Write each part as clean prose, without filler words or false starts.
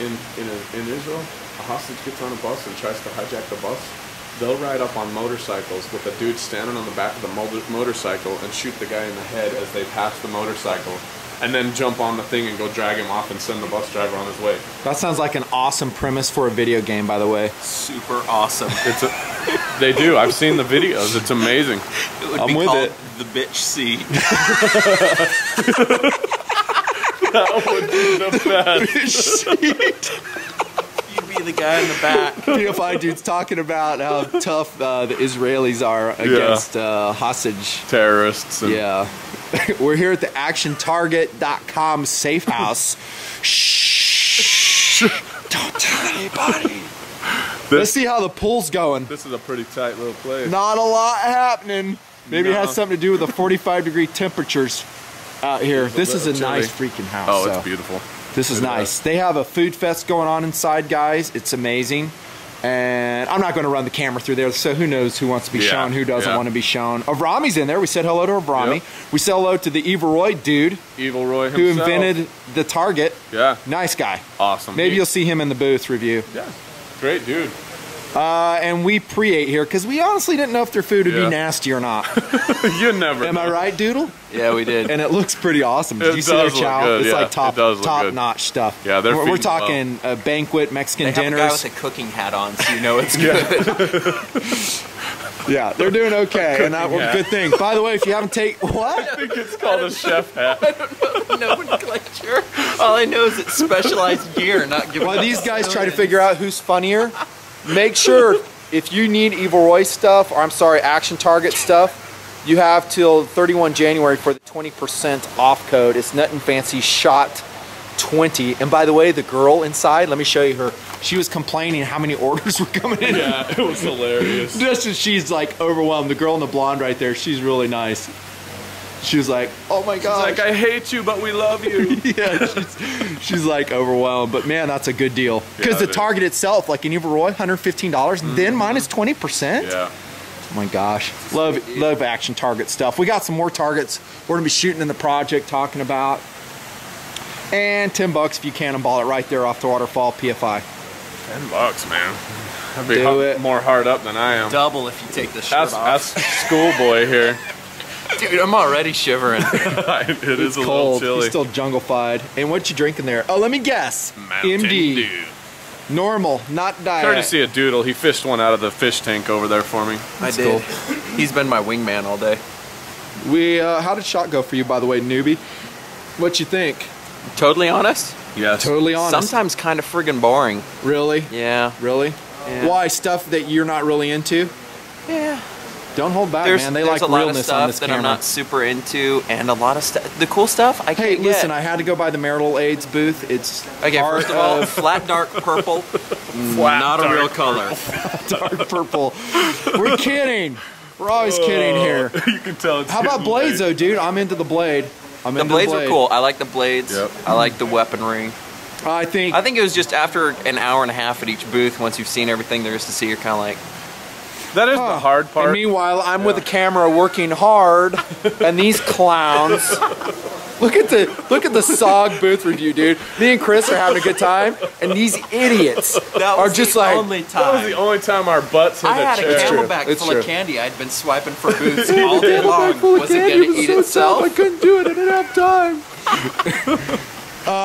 in Israel, a hostage gets on a bus and tries to hijack the bus. They'll ride up on motorcycles with a dude standing on the back of the motorcycle and shoot the guy in the head as they pass the motorcycle, and then jump on the thing and go drag him off and send the bus driver on his way. That sounds like an awesome premise for a video game, by the way. Super awesome. They do. I've seen the videos. It's amazing. It would be called the bitch seat. That would be the best. Bitch seat. Be the guy in the back. PFI dude's talking about how tough the Israelis are against hostage terrorists. And yeah. We're here at the actiontarget.com safe house. Shh. Don't tell anybody. Let's see how the pool's going. This is a pretty tight little place. Not a lot happening. Maybe it has something to do with the 45-degree temperatures out here. This is a nice freaking house. Oh, it's beautiful. This is nice. They have a food fest going on inside, guys. It's amazing. And I'm not going to run the camera through there, so who knows who wants to be shown, who doesn't want to be shown. Avrami's in there. We said hello to Avrami. Yep. We said hello to the Evil Roy dude. Evil Roy himself. Who invented the Target. Yeah. Nice guy. Awesome. Maybe you'll see him in the booth review. Yeah. Great dude. And we pre-ate here because we honestly didn't know if their food would be nasty or not. You never Am I right, Doodle? Yeah, we did. And it looks pretty awesome. Did you see their chow? It's like top-notch stuff. Yeah, we're talking a banquet, Mexican dinners. They have a guy with a cooking hat on, so you know it's good. Yeah, they're doing okay, and that was a good thing. By the way, if you haven't taken what? I think it's called a chef hat. I don't know nomenclature. All I know is it's specialized gear, not giving. While these guys try to figure out who's funnier, make sure if you need Evil Roy stuff, or I'm sorry, Action Target stuff, you have till 31 January for the 20% off code. It's NUTNFANCY Shot 20. And by the way, the girl inside, let me show you her. She was complaining how many orders were coming in. Yeah, it was hilarious. Just as she's like overwhelmed. The girl in the blonde right there, she's really nice. She was like, oh my God. She's like, I hate you, but we love you. Yeah, she's like overwhelmed. But man, that's a good deal. Because the Target itself, like in Evil Roy, $115, then minus 20%. Yeah. Oh my gosh. Love Action Target stuff. We got some more Targets we're going to be shooting in the project, talking about. And $10 if you cannonball it right there off the waterfall, PFI. $10, man. That'd be more hard up than I am. Double if you take the shirt off. That's schoolboy here. Dude, I'm already shivering. It is a cold. little chilly. He's still jungle-fied. And what you drinking there? Oh, let me guess. Mountain MD. Dew. Normal, not diet. Courtesy of Doodle. He fished one out of the fish tank over there for me. I did. Cool. He's been my wingman all day. How did shot go for you, by the way, newbie? What you think? Totally honest? Yes. Totally honest. Sometimes kind of friggin' boring. Really? Yeah. Really? Yeah. Why? Stuff that you're not really into? Yeah. Don't hold back, man. They like realness on this camera. There's a lot of stuff that I'm not super into, and a lot of stuff. The cool stuff I can't get. Hey, listen, I had to go by the marital aids booth. It's okay. First of all, flat dark purple, not a real color. Dark purple. We're kidding. We're always kidding here. You can tell. It's How about blades, though, dude? I'm into the blade. The blades are cool. I like the blades. Yep. I like the weaponry. I think it was just after an hour and a half at each booth. Once you've seen everything there is to see, you're kind of like. That is the hard part. And meanwhile, I'm with the camera working hard, and these clowns. Look at the SOG booth review, dude. Me and Chris are having a good time, and these idiots are just like. That was the only time our butts hit I had a camelback full of candy. I'd been swiping for booths all day long. Was it going to eat itself? I couldn't do it. I didn't have time.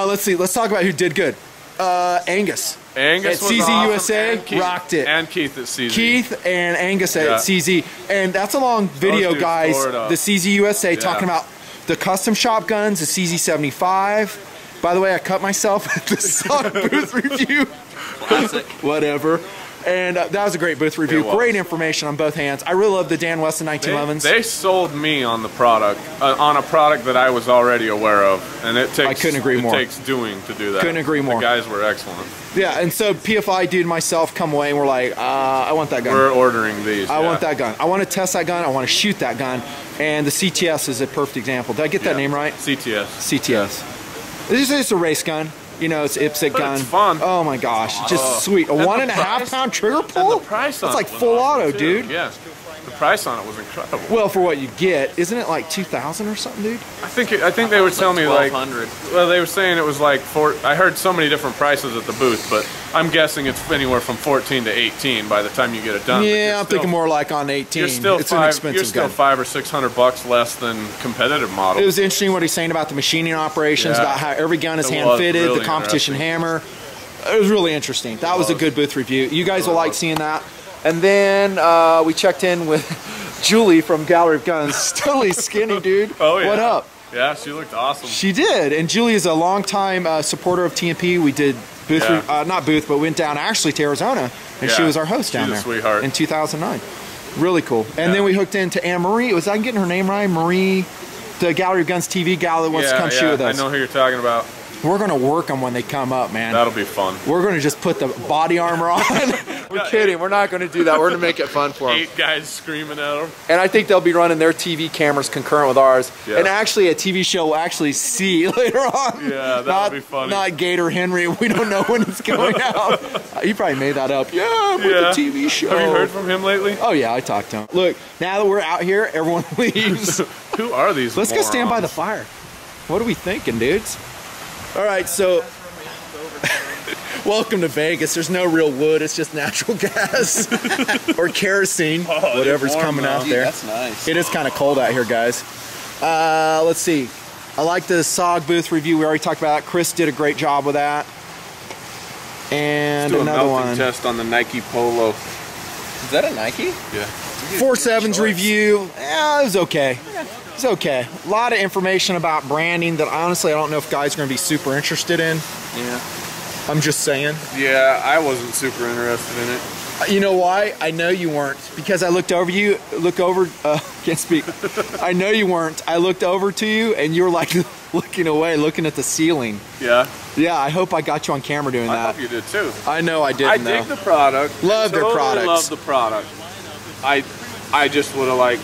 Let's see. Let's talk about who did good. Angus. Angus at CZ awesome. USA rocked it. And Keith at CZ. Keith and Angus at CZ. And that's a long video, guys. The CZ USA talking about the custom shotguns, the CZ75. By the way, I cut myself at the SOG booth review. Classic. Whatever. And that was a great booth review. Great information on both hands. I really love the Dan Weston 1911s. They sold me on the product, on a product that I was already aware of, and it takes. I couldn't agree more. It takes doing to do that. Couldn't agree more. The guys were excellent. Yeah, and so PFI dude and myself come away and we're like, I want that gun. We're ordering these. I want that gun. I want to test that gun. I want to shoot that gun. And the CTS is a perfect example. Did I get that name right? CTS. CTS. This is a race gun. You know, it's IPSC gun. It's fun. Oh my gosh, just sweet. A 1.5 pound trigger pull? And the price That's like full auto, dude. Yeah. The price on it was incredible. Well, for what you get, isn't it like 2,000 or something, dude? I think they were telling me like 1,200. well, they were saying it was like I heard so many different prices at the booth, but I'm guessing it's anywhere from 14 to 18 by the time you get it done. Yeah, I'm thinking more like on 18. You're still it's an expensive you're still gun. $500 or $600 less than competitive models. It was interesting what he's saying about the machining operations, Yeah. about how every gun is It hand was fitted, really the competition interesting. hammer. It was really interesting. That was a good booth review. You guys will like seeing that. And then we checked in with Julie from Gallery of Guns. Totally skinny, dude. Oh, yeah. What up? Yeah, she looked awesome. She did. And Julie is a longtime supporter of TNP. We did booth, not booth, but went down actually to Arizona, and she was our host down She's a there sweetheart. in 2009. Really cool. And then we hooked into Anne Marie. Was I getting her name right? Marie, the Gallery of Guns TV gal that wants to come shoot with us. I know who you're talking about. We're going to work them when they come up, man. That'll be fun. We're going to just put the body armor on. We're kidding. We're not going to do that. We're going to make it fun for them. 8 guys screaming at them. And I think they'll be running their TV cameras concurrent with ours. Yeah. And actually, a TV show will actually see later on. Yeah, that'll be funny. Not Gator Henry. We don't know when it's going out. He probably made that up. Yeah, I'm with the TV show. Have you heard from him lately? Oh, yeah, I talked to him. Look, now that we're out here, everyone leaves. Who are these Let's go stand by the morons? fire. What are we thinking, dudes? All right, so welcome to Vegas. There's no real wood. It's just natural gas or kerosene, whatever's warm, coming out Dude, there. that's nice. It is kind of cold out here, guys. Let's see. I like the SOG booth review. We already talked about that. Chris did a great job with that. And Let's do another a melting one. test on the Nike Polo. Is that a Nike? Yeah. 4.7's review. Yeah, it was okay. It's okay. A lot of information about branding that honestly I don't know if guys are going to be super interested in. Yeah. I'm just saying. Yeah, I wasn't super interested in it. You know why? I know you weren't. Because I looked over you, can't speak. I know you weren't. I looked over to you and you were like looking away, looking at the ceiling. Yeah. Yeah, I hope I got you on camera doing I that. hope you did too. I know I I didn't dig though. the product. Love their products. Love the product. I just would have liked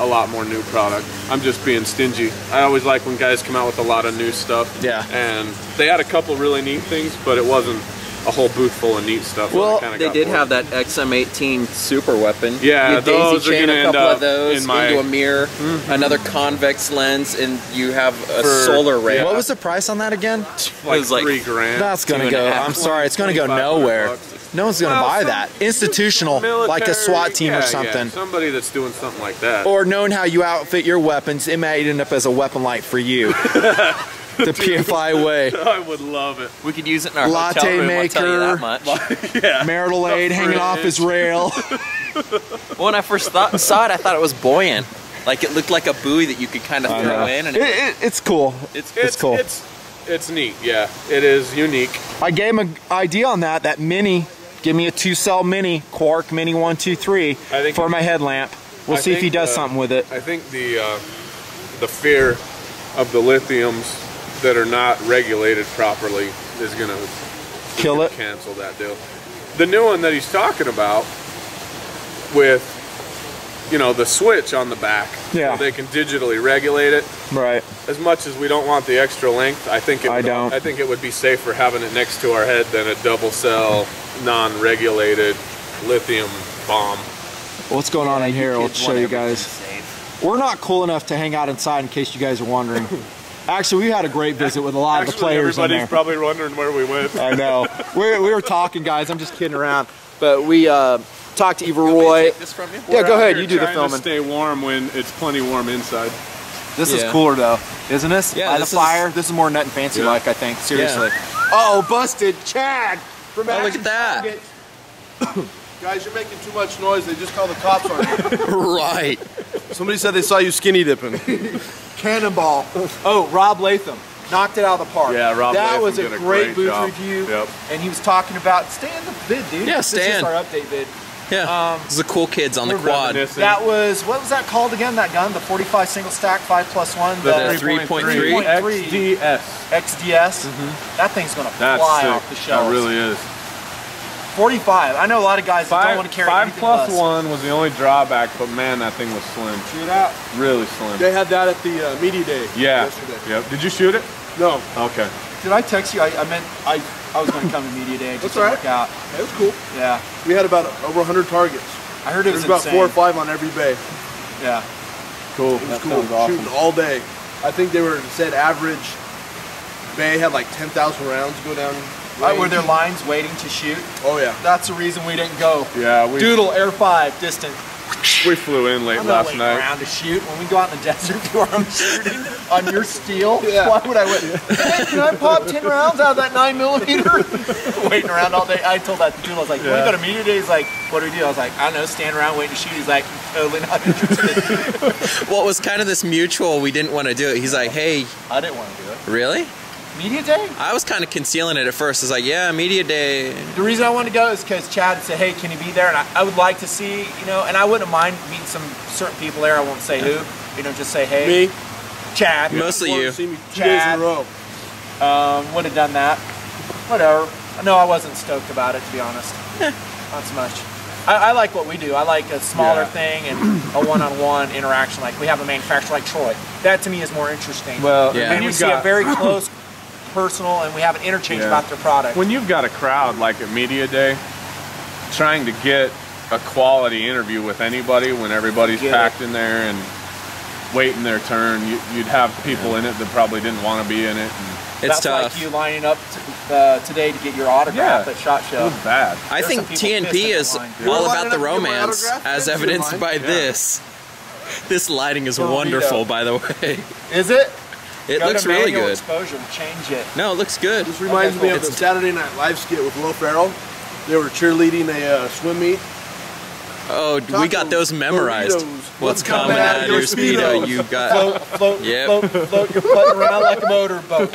a lot more new product. I'm just being stingy. I always like when guys come out with a lot of new stuff. Yeah. And they had a couple really neat things, but it wasn't a whole booth full of neat stuff. Well, kinda they got did bored. have that XM18 super weapon. Yeah, you those are daisy chain gonna a end couple up of those in my- into a mirror, another convex lens, and you have a For- solar ray. yeah. What was the price on that again? like it was like $3 grand. That's gonna 2.5. go. I'm sorry, it's gonna go 2,500 nowhere. bucks. No one's gonna Well, buy some- that. Institutional, like a SWAT team Yeah, or yeah, something. somebody that's doing something like that. Or knowing how you outfit your weapons, it might end up as a weapon light for you. The PFI way. I would love it. We could use it in our Latte hotel room, I'll tell you that maker. much. Yeah. Marital aid hanging off his rail. When I first saw it, I thought it was buoyant. Like it looked like a buoy that you could kind of throw in. And It's cool. it's cool. It's neat. Yeah, it is unique. I gave him an idea on that mini. Give me a 2-cell mini, Quark Mini 123 think- for my headlamp. We'll I see if he think, does something with it. I think the fear of the lithiums that are not regulated properly is gonna Kill it. cancel that deal. The new one that he's talking about with, you know, the switch on the back, Yeah. so they can digitally regulate it. Right. As much as we don't want the extra length, I think I don't. I think it would be safer having it next to our head than a double cell, non-regulated lithium bomb. What's going on in here? I'll kids show want you everything guys. safe. We're not cool enough to hang out inside in case you guys are wondering. Actually, we had a great visit with a lot of the players in everybody's there. probably wondering where we went. I know. We were talking, guys. I'm just kidding around. But we talked to Eva Roy. Take this from you? Yeah, go ahead. We're You do the trying to filming. stay warm when it's plenty warm inside. This is Yeah. cooler, though. Isn't this? Yeah, By the this is- fire. This is more nut and fancy Yeah. like, I think. Seriously. Oh, busted. Chad. From Oh, look Action at that. Target. Guys, you're making too much noise. They just called the cops on you. Right. Somebody said they saw you skinny dipping. Cannonball. Oh, Rob Latham. Knocked it out of the park. Yeah, Rob That Latham was a did a great great booth job. review. Yep. And he was talking about, stay in the vid, dude. Yeah, This stay is in. our update vid. Yeah. This is the cool kids on the We're quad. reminiscing. That was, what was that called again, that gun? The 45 single stack, 5+1? The 3.3. XDS. XDS. That thing's going to That's fly sick. off the shelves. That really is. 45. I know a lot of guys that don't want to carry Five anything plus less. one was the only drawback, but man, that thing was slim. Shoot out. Really slim. They had that at the media day Yeah. yesterday. Yep. Did you shoot it? No, Okay. Did I text you? I meant I was going to come to media day. It just That's all didn't work out. it was cool. Yeah. We had about over 100 targets. I heard it was There's about insane. 4 or 5 on every bay. Yeah. Cool. It was That cool. sounds awesome. Shooting all day. I think they were said average bay had like 10,000 rounds go down. Were there lines waiting to shoot? Oh yeah. That's the reason we didn't go. Yeah, Doodle, Air 5, distant. we flew in late I'm not last waiting night. around to shoot. When we go out in the desert, I'm shooting on your steel. Yeah. Why would I wait? Hey, can I pop 10 rounds out of that 9mm? Waiting around all day. I told that to Doodle. I was like, when we go to media day, he's like, what do we do? I was like, I don't know, stand around waiting to shoot. He's like, totally not interested. Well, it was kind of this mutual. We didn't want to do it. He's like, hey, I didn't want to do it. really? Media day? I was kind of concealing it at first. I was like, yeah, media day. The reason I wanted to go is because Chad said, hey, can you be there? And I would like to see, you know, and I wouldn't mind meeting some certain people there. I won't say who. You know, just say, hey. Me. Chad. Mostly Wanted you. to see me 2 days in a row. Would have done that. Whatever. No, I wasn't stoked about it, to be honest. Not so much. I like what we do. I like a smaller thing and a one-on-one interaction. Like we have a manufacturer like Troy. That to me is more interesting. Well, Yeah. and you see a very close, personal, and we have an interchange about their product. when you've got a crowd like at Media Day, trying to get a quality interview with anybody when everybody's packed in there and waiting their turn, you'd have people in it that probably didn't want to be in it. And It's That's tough. like you lining up today to get your autograph at SHOT it Show. was bad. I think some people pissed TNP in is the line. all You're about lining the up to get my romance, autograph? as That's evidenced in by line. this. This lighting is Burrito. wonderful, by the way. Is it? It Go looks to really manual good. exposure, change it. No, it looks good. This reminds Okay, me cool. of the Saturday Night Live skit with Will Ferrell. They were cheerleading a swim meet. Oh, we got those memorized. Burritos. What's coming out of your Speedo? You got. Float, Yep. float, you're floating around like a motorboat.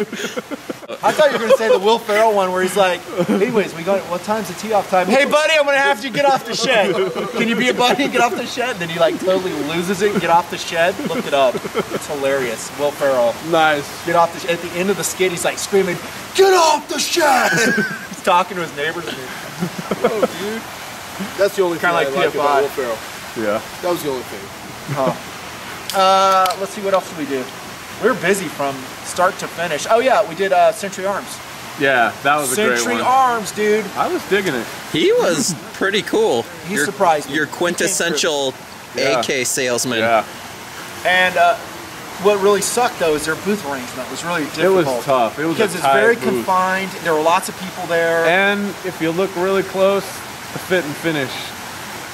I thought you were going to say the Will Ferrell one where he's like, anyways, what time's the tee-off time? Hey, buddy, I'm going to have to get off the shed. Can you be a buddy and get off the shed? Then he like totally loses it and get off the shed. Look it up. It's hilarious. Will Ferrell. Nice. Get off the shed. At the end of the skit, he's like screaming, get off the shed! He's talking to his neighbors. Oh, dude. That's the only thing Kinda I like like about PFI. Will Ferrell. Yeah. That was the only thing. Let's see, what else did we do? We were busy from start to finish. Oh yeah, we did Century Arms. Yeah, that was a great Century one. Arms, dude. I was digging it. He was pretty cool. He surprised me. Your He came quintessential Yeah. AK salesman. Yeah. And what really sucked though is their booth arrangement was really It difficult. was tough. It was because a it's tight very booth. confined. There were lots of people there. And if you look really close, the fit and finish,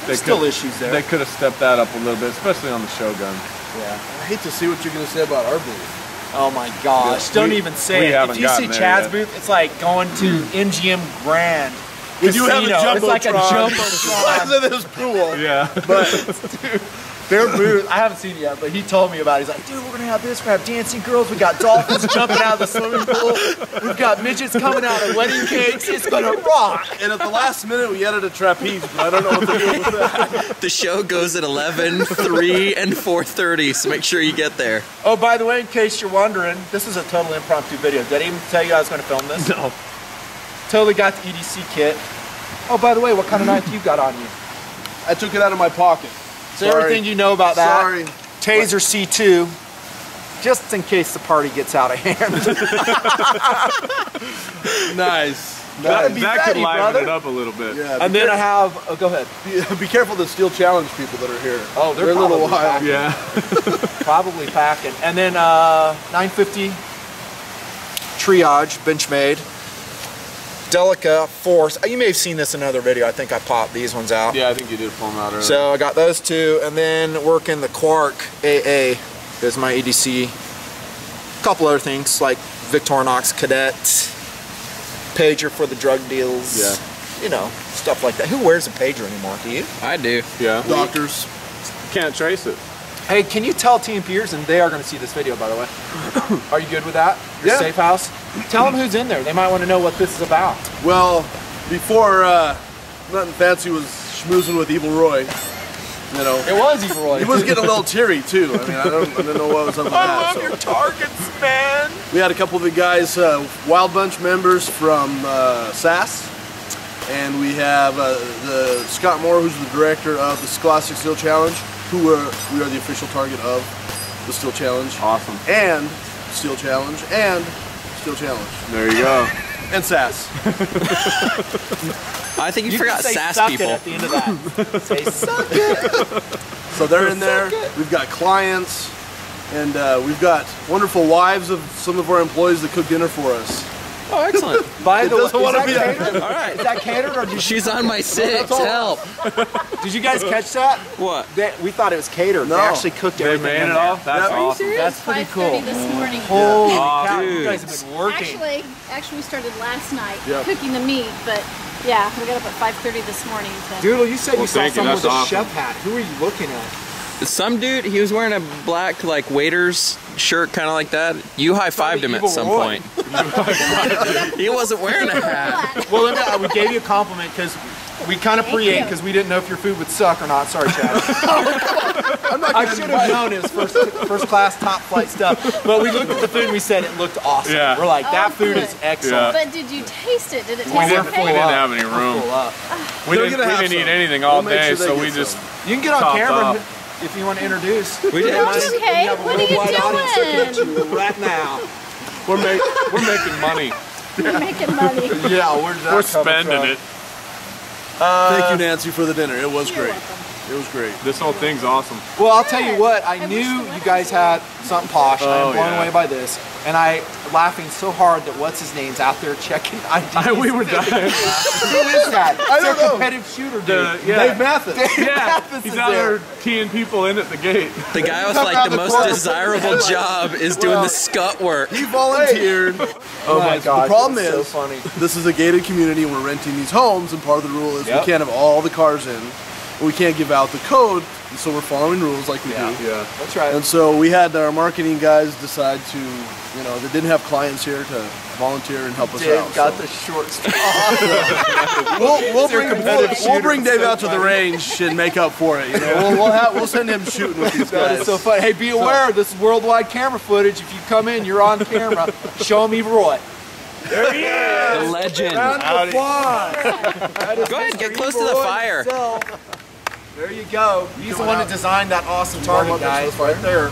There's still issues there. They could have stepped that up a little bit, especially on the Shogun. Yeah. I hate to see what you're going to say about our booth. Oh my gosh! Don't even say we it. haven't If you see gotten there Chad's yet. booth, it's like going to MGM Grand. We do have a Casino. It's like a Jumbotron. jumbotron. This pool. Yeah. Their booth, I haven't seen it yet, but he told me about it. He's like, dude, we're gonna have this. We're gonna have dancing girls. We got dolphins jumping out of the swimming pool. We've got midgets coming out of wedding cakes. It's gonna rock. And at the last minute, we added a trapeze, but I don't know what to do with that. The show goes at 11, 3, and 4:30, so make sure you get there. Oh, by the way, in case you're wondering, this is a total impromptu video. Did I even tell you I was gonna film this? No. Totally got the EDC kit. Oh, by the way, what kind of knife you got on you? I took it out of my pocket. So everything you know about that. Sorry. Taser C2, just in case the party gets out of hand. Nice. Gotta be That could ready, liven brother. it up a little bit. Yeah, And then I have, oh, go ahead. be careful the Steel Challenge people that are here. Oh, they're a little probably wild. Yeah. Probably packing. And then 950 Triage, Benchmade. Delica Force. You may have seen this in another video. I think I popped these ones out. Yeah, I think you did pull them out earlier. So I got those two, and then working the Quark AA is my EDC. A couple other things like Victorinox Cadet, pager for the drug deals. Yeah. You know, stuff like that. Who wears a pager anymore? Do you? I do. Yeah. Doctors. Can't trace it. Hey, can you tell TMPers, and they are going to see this video, by the way. Are you good with that? Your Yeah. safe house? Tell them who's in there. They might want to know what this is about. Well, before Nothing Fancy was schmoozing with Evil Roy, you know, It was Evil Roy. he was getting a little teary too. I mean, I don't know what was up with I that. love so. your targets, man. We had a couple of the guys, Wild Bunch members from SAS, and we have the Scott Moore, who's the director of the Scholastic Steel Challenge, we are the official target of the Steel Challenge, Awesome. and Steel Challenge, and Steel Challenge, There you go. and SAS. I think you forgot say sass suck people. It at the end of that. Say suck it. So they're in there. We've got clients, and we've got wonderful wives of some of our employees that cook dinner for us. Oh, excellent. By the way, is wanna that be a- catered? All right. Is that catered or did She's on my six. Help. Did you guys catch that? What? We thought it was catered. No. They actually cooked They everything made in it there. all? That's awesome. That's pretty cool. 5:30 this morning. Holy Yeah. cow, Dude. you guys have been working. Actually, we started last night Yep. cooking the meat, but yeah, we got up at 5:30 this morning to. Doodle, you said Well, you saw thank you, someone with that's a awesome. chef hat. Who are you looking at? Some dude, he was wearing a black like waiter's shirt, kind of like that. You high-fived him at Evil some Roy. point. He wasn't wearing a hat. Well, we gave you a compliment because we kind of pre-ate you. because we didn't know if your food would suck or not. Sorry, Chad. I should have known it was first class, top flight stuff. But we looked at the food and we said it looked awesome. Yeah. We're like, that Oh, food good. is excellent. But did you taste it? Did it We taste didn't, okay? we didn't have any room. Full up. We They're didn't, gonna have eat some. anything all We'll make day, sure they so get we some. just You can get on Topped camera up. if you want to introduce. We did. That's okay. have a What are you worldwide audience looking at doing? you right now. we're making money. You're making money. Yeah, where's that We're coming spending from? it. Thank you, Nancy, for the dinner. It was You're great. welcome. It was great. This whole thing's awesome. Well, I'll tell you what, I I knew wish the you weather guys was had something posh. Oh, I'm blown yeah. away by this. And I laughing so hard that what's his name's out there checking IDs. We were dying. Who is that? I don't It's a know. competitive shooter, dude. Dave Mathis. Yeah, Mathis he's is out there. there teeing people in at the gate. The guy with Come like around the the most corner. desirable job is doing the scut work. He volunteered. Oh my god. The problem so is, funny. this is a gated community and we're renting these homes, and part of the rule is Yep. we can't have all the cars in. And we can't give out the code, and so we're following rules like we do. Yeah. That's right. And so we had our marketing guys decide to, they didn't have clients here to volunteer and help us Dave out. got so. the short straw. We'll bring Dave out to the range and make up for it. We'll send him shooting with these That guys. is so funny. Hey, be aware, this is worldwide camera footage. If you come in, you're on camera. Show him Evil Roy. There he is. The legend. Round of applause. Go ahead, get close to the fire. There you go. He's the one that designed that awesome target, guys. Right there.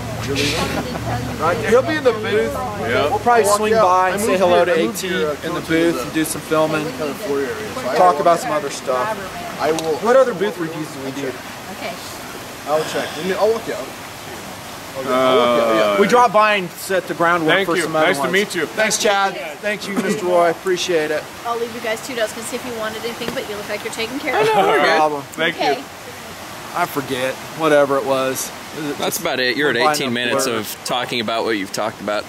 Right there. He'll be in the booth. Yeah. We'll probably Walk swing out. by I and moved say hello here- I to moved AT here, in the to booth and do some filming. kind of floor area. So I Talk will- about some other stuff. I will. What other booth reviews do we do? Okay. I'll check. I'll look out. I'll look out. Yeah. We dropped by and set the groundwork Thank for you. some other Nice to ones. meet you. Thanks, Chad. Thank you, Mr. Roy. Appreciate it. I'll leave you guys 2 dozen see if you wanted anything, but you look like you're taken care of. No problem. Thank Okay. you. I forget. Whatever it was. That's about it. You're at We're 18 buying a minutes blur. of talking about what you've talked about.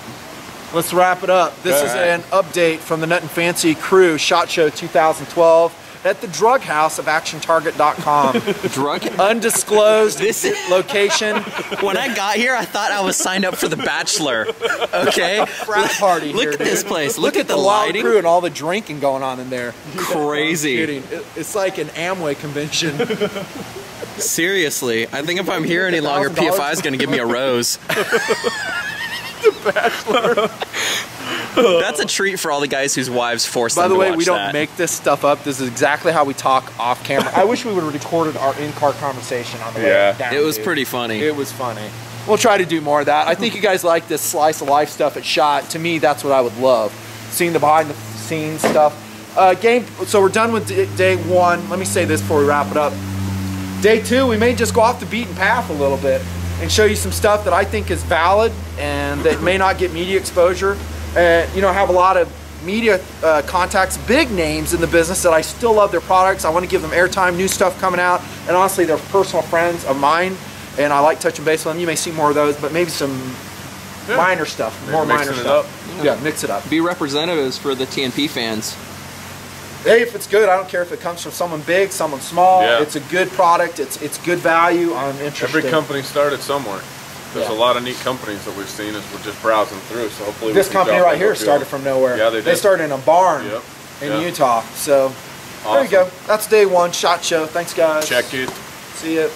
Let's wrap it up. This is Alright. an update from the Nut and Fancy Crew SHOT Show 2012 at the drug house of actiontarget.com. Drug? Undisclosed location. When I got here, I thought I was signed up for The Bachelor. Okay? Frat party Look here, at this dude. place. Look at the wild lighting. crew and all the drinking going on in there. Crazy. Kidding. It's like an Amway convention. Seriously. I think if I'm here any longer, $1,000. PFI is going to give me a rose. That's a treat for all the guys whose wives force By them the to way, watch we don't that. make this stuff up. This is exactly how we talk off camera. I wish we would have recorded our in-car conversation on the way Yeah. down. It was dude. pretty funny. It was funny. We'll try to do more of that. I think you guys like this slice of life stuff at SHOT. To me, that's what I would love. Seeing the behind the scenes stuff. So we're done with day 1. Let me say this before we wrap it up. Day 2, we may just go off the beaten path a little bit and show you some stuff that I think is valid and that may not get media exposure. Have a lot of media contacts, big names in the business that I still love their products. I want to give them airtime, new stuff coming out, and honestly, they're personal friends of mine, and I like touching base with them. You may see more of those, but maybe some minor stuff, more minor mixing it stuff. Yeah, mix it up. Be representatives for the TNP fans. Hey, if it's good, I don't care if it comes from someone big, someone small. Yeah. It's a good product. It's good value. I'm interested. Every company started somewhere. There's Yeah. a lot of neat companies that we've seen as we're just browsing through. So hopefully This we can company drop right in here a few. started from nowhere. Yeah, they They did. started in a barn Yep. in Yeah. Utah. So there you Awesome. go. That's day 1 SHOT Show. Thanks, guys. Check it. See ya.